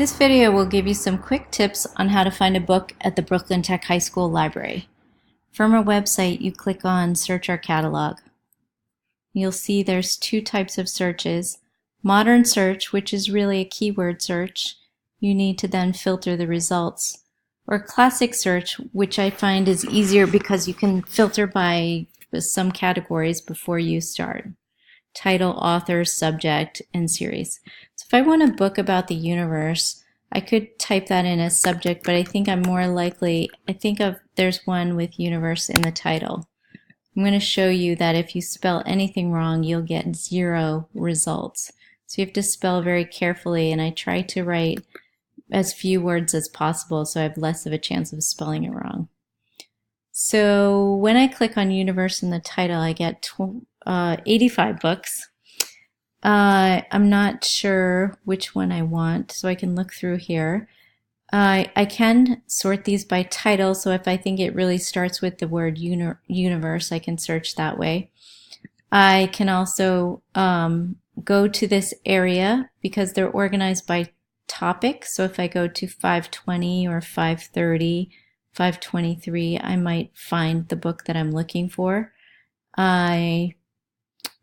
This video will give you some quick tips on how to find a book at the Brooklyn Tech High School Library. From our website, you click on Search Our Catalog. You'll see there's two types of searches. Modern search, which is really a keyword search. You need to then filter the results. Or classic search, which I find is easier because you can filter by some categories before you start. Title, author, subject, and series. So if I want a book about the universe, I could type that in as subject, but I think I'm more likely, there's one with universe in the title. I'm going to show you that if you spell anything wrong, you'll get 0 results. So you have to spell very carefully, and I try to write as few words as possible so I have less of a chance of spelling it wrong. So when I click on universe in the title, I get 85 books. I'm not sure which one I want, so I can look through here. I can sort these by title, so if I think it really starts with the word universe, I can search that way. I can also go to this area because they're organized by topic, so if I go to 520 or 530, 523, I might find the book that I'm looking for. I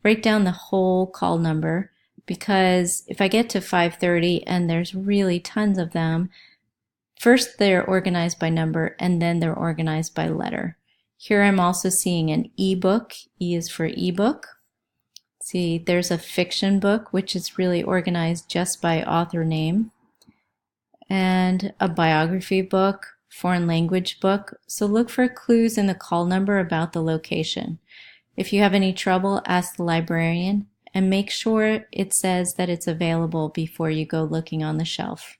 write down the whole call number because if I get to 530 and there's really tons of them, first they're organized by number and then they're organized by letter. Here I'm also seeing an ebook. E is for ebook. See, there's a fiction book which is really organized just by author name, and a biography book, foreign language book. So look for clues in the call number about the location. If you have any trouble, ask the librarian and make sure it says that it's available before you go looking on the shelf.